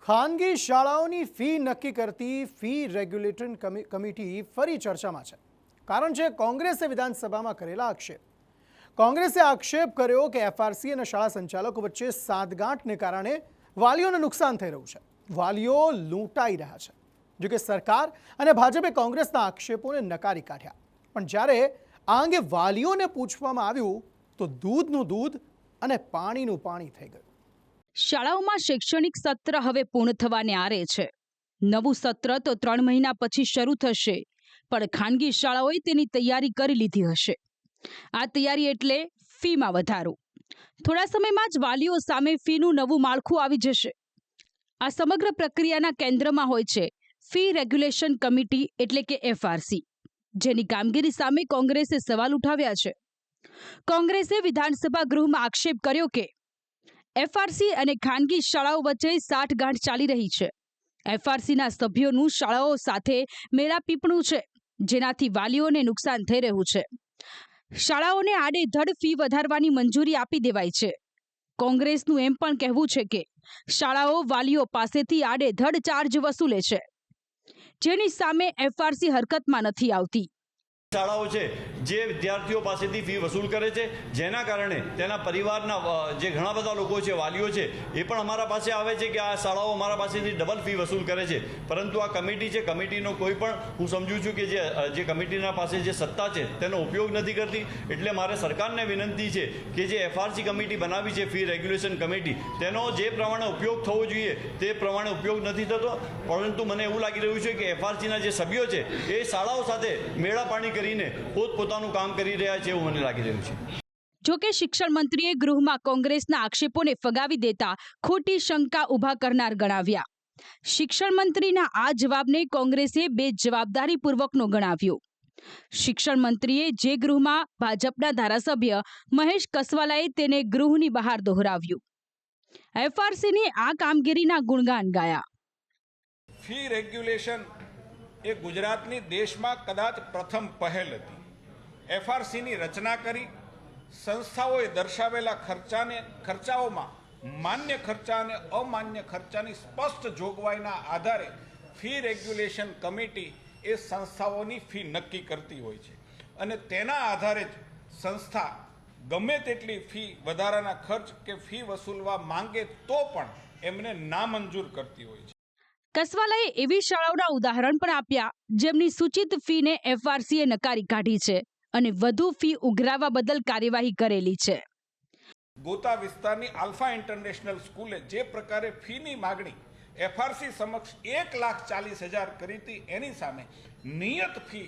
ખાનગી શાળાઓની ફી નક્કી કરતી ફી રેગ્યુલેટરી કમિટી ફરી ચર્ચામાં છે. કારણ છે કોંગ્રેસે વિધાનસભામાં કરેલા આક્ષેપ. કોંગ્રેસે આક્ષેપ કર્યો કે એફઆરસી અને શાળા સંચાલકો વચ્ચે સાંઠગાંઠને કારણે વાલીઓને નુકસાન થઈ રહ્યું છે, વાલીઓ લૂંટાઈ રહ્યા છે. જોકે સરકાર અને ભાજપે કોંગ્રેસના આક્ષેપોને નકારી કાઢ્યા, પણ જ્યારે આ અંગે વાલીઓને પૂછવામાં આવ્યું તો દૂધનું દૂધ અને પાણીનું પાણી થઈ ગયું. શાળાઓમાં શૈક્ષણિક સત્ર હવે પૂર્ણ થવાને આરે છે. નવું સત્ર તો 3 મહિના પછી શરૂ થશે, પણ ખાનગી શાળાઓએ તેની તૈયારી કરી લીધી હશે. આ તૈયારી એટલે ફીમાં વધારો. થોડા સમયમાં જ વાલીઓ સામે ફીનું નવું માળખું આવી જશે. આ સમગ્ર પ્રક્રિયાના કેન્દ્રમાં હોય છે ફી રેગ્યુલેશન કમિટી એટલે કે એફઆરસી, જેની કામગીરી સામે કોંગ્રેસે સવાલ ઉઠાવ્યા છે. કોંગ્રેસે વિધાનસભા ગૃહમાં આક્ષેપ કર્યો કે એફઆરસી અને ખાનગી શાળાઓ વચ્ચે સાઠગાંઠ ચાલી રહી છે. એફઆરસીના સભ્યોનું શાળાઓ સાથે મેળાપીપણું છે, જેનાથી વાલીઓને નુકસાન થઈ રહ્યું છે. શાળાઓને આડેધડ ફી વધારવાની મંજૂરી આપી દેવાઈ છે. કોંગ્રેસનું એમ પણ કહેવું છે કે શાળાઓ વાલીઓ પાસેથી આડેધડ ચાર્જ વસૂલે છે, જેની સામે એફઆરસી હરકતમાં નથી આવતી. શાળાઓ છે જે વિદ્યાર્થીઓ પાસેથી ફી વસૂલ કરે છે, જેના કારણે તેના પરિવારના જે ઘણા બધા લોકો છે, વાલીઓ છે, એ પણ અમારા પાસે આવે છે કે આ શાળાઓ અમારા પાસેથી ડબલ ફી વસૂલ કરે છે. પરંતુ આ કમિટી છે, કમિટીનો કોઈ પણ હું સમજુ છું કે જે કમિટીના પાસે જે સત્તા છે તેનો ઉપયોગ નથી કરતી. એટલે મારે સરકારને વિનંતી છે કે જે એફઆરસી કમિટી બનાવી છે, ફી રેગ્યુલેશન કમિટી, તેનો જે પ્રમાણે ઉપયોગ થવો જોઈએ તે પ્રમાણે ઉપયોગ નથી થતો. પરંતુ મને એવું લાગી રહ્યું છે કે એફઆરસીના જે સભ્યો છે એ શાળાઓ સાથે મેળાપાણી કરીને પોતપોતાનું કામ કરી રહ્યા છે એવું મને લાગી રહ્યું છે. જોકે શિક્ષણ મંત્રીએ ગૃહમાં કોંગ્રેસના આક્ષેપોને ફગાવી દેતા ખોટી શંકા ઊભા કરનાર ગણાવ્યા. શિક્ષણ મંત્રીના આ જવાબને કોંગ્રેસે બેજવાબદારીપૂર્વકનો ગણાવ્યો. શિક્ષણ મંત્રીએ જે ગૃહમાં ભાજપના ધારાસભ્ય મહેશ કસવાલાએ તેને ગૃહની બહાર દોહરાવ્યું. એફઆરસીની આ કામગીરીના ગુણગાન ગાયા. ફી રેગ્યુલેશન એ ગુજરાતની દેશમાં કદાચ પ્રથમ પહેલ હતી. એફઆરસીની રચના કરી સંસ્થાઓએ દર્શાવેલા ખર્ચાઓમાં માન્ય ખર્ચા અને અમાન્ય ખર્ચાની સ્પષ્ટ જોગવાઈના આધારે ફી રેગ્યુલેશન કમિટી એ સંસ્થાઓની ફી નક્કી કરતી હોય છે, અને તેના આધારે જ સંસ્થા ગમે તેટલી ફી વધારાના ખર્ચ કે ફી વસૂલવા માંગે તો પણ એમને નામંજૂર કરતી હોય છે. કસવાલાએ એવી શાળાઓના ઉદાહરણ પણ આપ્યા જેમની સૂચિત ફીને એફઆરસીએ નકારી કાઢી છે અને વધુ ફી ઉઘરાવવા બદલ કાર્યવાહી કરેલી છે. ગોતા વિસ્તારની આલ્ફા ઇન્ટરનેશનલ સ્કૂલે જે પ્રકારે ફીની માગણી એફઆરસી સમક્ષ 1,40,000 કરી હતી, એની સામે નિયત ફી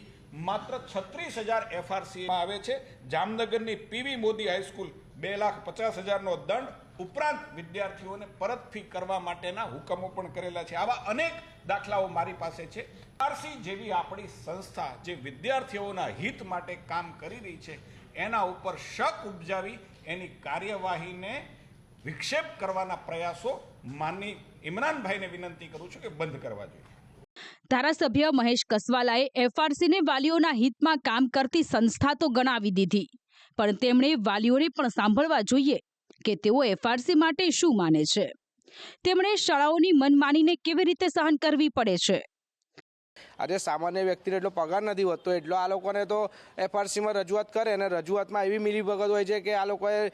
માત્ર 36,000 એફઆરસી આવે છે. જામનગરની પીવી મોદી હાઈસ્કૂલ 2,50,000નો દંડ ઉપરાંત વિદ્યાર્થીઓને પરત ફી કરવા માટેના હુકમો પણ કરેલા છે. આવા અનેક દાખલાઓ મારી પાસે છે. એફઆરસી જેવી આપણી સંસ્થા જે વિદ્યાર્થીઓના હિત માટે કામ કરી રહી છે, એના ઉપર શક ઉપજાવી એની કાર્યવાહીને વિક્ષેપ કરવાના પ્રયાસો માનની ઇમરાનભાઈને વિનંતી કરું છું કે બંધ કરવા જોઈએ. ધારાસભ્ય મહેશ કસવાલાએ એફઆરસીને વાલીઓના હિતમાં કામ કરતી સંસ્થા તો ગણાવી દીધી, પણ તેમણે વાલીઓને પણ સાંભળવા જોઈએ કે તેઓ એફઆરસી માટે શું માને છે. તેમણે શાળાઓની મનમાનીને કેવી રીતે સહન કરવી પડે છે. આજે સામાન્ય વ્યક્તિને એટલો પગાર નથી હોતો, એટલો આ લોકોને તો એફઆરસીમાં રજૂઆત કરે, અને રજૂઆતમાં એવી મિલીભગત હોય છે કે આ લોકોએ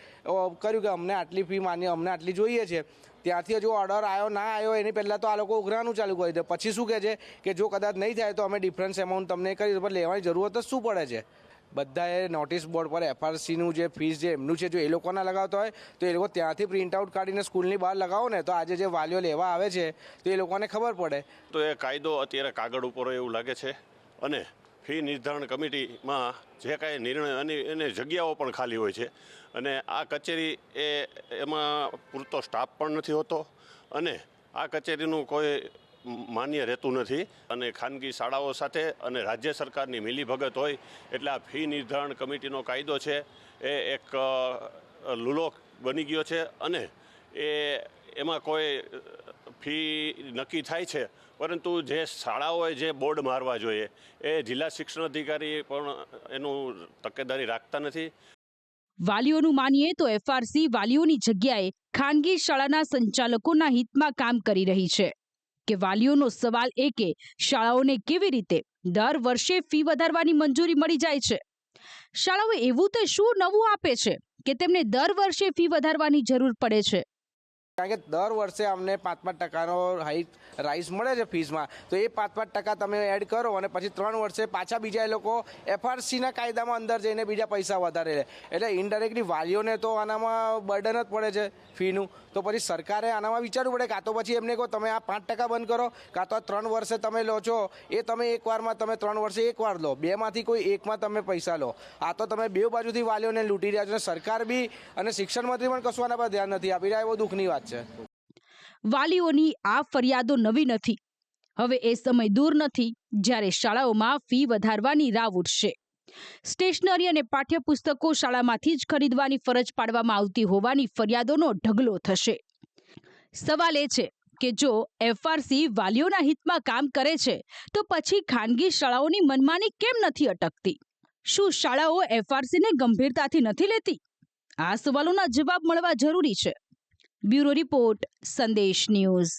કર્યું કે અમને આટલી ફી માની, અમને આટલી જોઈએ છે. ત્યાંથી હજુ ઓર્ડર આવ્યો ના આવ્યો એની પહેલાં તો આ લોકો ઉઘરાનું ચાલુ કરી દે. પછી શું કહે છે કે જો કદાચ નહીં થાય તો અમે ડિફરન્સ એમાઉન્ટ તમને કરી દો, પણ લેવાની જરૂરત જ શું પડે છે. બધાએ નોટિસ બોર્ડ પર એફઆરસીનું જે ફીસ જે એમનું છે, જો એ લોકોના લગાવતા હોય તો એ લોકો ત્યાંથી પ્રિન્ટ આઉટ કાઢીને સ્કૂલની બહાર લગાવો ને, તો આજે જે વાલીઓ લેવા આવે છે તો એ લોકોને ખબર પડે. તો એ કાયદો અત્યારે કાગળ ઉપર એવું લાગે છે, અને ફી નિર્ધારણ કમિટીમાં જે કાંઈ નિર્ણય અને એને જગ્યાઓ પણ ખાલી હોય છે, અને આ કચેરી એમાં પૂરતો સ્ટાફ પણ નથી હોતો, અને આ કચેરીનું કોઈ માન્ય રહેતું નથી. અને ખાનગી શાળાઓ સાથે અને રાજ્ય સરકારની મિલીભગત હોય એટલે આ ફી નિર્ધારણ કમિટીનો કાયદો છે એ એક લુલો બની ગયો છે, અને એમાં કોઈ ફી નક્કી થાય છે, પરંતુ જે શાળાઓએ જે બોર્ડ મારવા જોઈએ એ જિલ્લા શિક્ષણ અધિકારી પણ એનું તકેદારી રાખતા નથી. વાલીઓનું માનીએ તો એફઆરસી વાલીઓની જગ્યાએ ખાનગી શાળાના સંચાલકોના હિતમાં કામ કરી રહી છે કે વાલીઓનો સવાલ એ કે શાળાઓને કેવી રીતે દર વર્ષે ફી વધારવાની મંજૂરી મળી જાય છે. શાળાઓ એવું તો શું નવું આપે છે કે તેમને દર વર્ષે ફી વધારવાની જરૂર પડે છે. કારણ કે દર વર્ષે અમને 5% રાઇઝ મળે છે ફીસમાં, તો એ 5% તમે એડ કરો અને પછી 3 વર્ષે પાછા બીજા એ લોકો એફઆરસીના કાયદામાં અંદર જઈને બીજા પૈસા વધારે લે, એટલે ઇનડાયરેક્ટલી વાલીઓને તો આનામાં બર્ડન જ પડે છે ફીનું. તો પછી સરકારે આનામાં વિચારવું પડે, કાં તો પછી એમને કહો તમે આ 5% બંધ કરો, કાં તો 3 વર્ષે તમે લો છો એ તમે એકવારમાં તમે 3 વર્ષે એકવાર લો, બેમાંથી કોઈ એકમાં તમે પૈસા લો. આ તો તમે બે બાજુથી વાલીઓને લૂંટી રહ્યા છો. સરકાર બી અને શિક્ષણ મંત્રી પણ કશું આના પર ધ્યાન નથી આપી રહ્યા. એ બહુ દુઃખની વાત છે. વાલીઓની આ ફરિયાદો નવી નથી. હવે એ સમય દૂર નથી જ્યારે શાળાઓમાં ફી વધારવાની રાવ ઉઠશે. સ્ટેશનરી અને પાઠ્યપુસ્તકો શાળામાંથી જ ખરીદવાની ફરજ પાડવામાં આવતી હોવાની ફરિયાદોનો ઢગલો થશે. સવાલ એ છે કે જો એફઆરસી વાલીઓના હિતમાં કામ કરે છે તો પછી ખાનગી શાળાઓની મનમાની કેમ નથી અટકતી? શું શાળાઓ એફઆરસીને ગંભીરતાથી નથી લેતી? આ સવાલોના જવાબ મળવા જરૂરી છે. બ્યુરો રિપોર્ટ, સંદેશ ન્યૂઝ.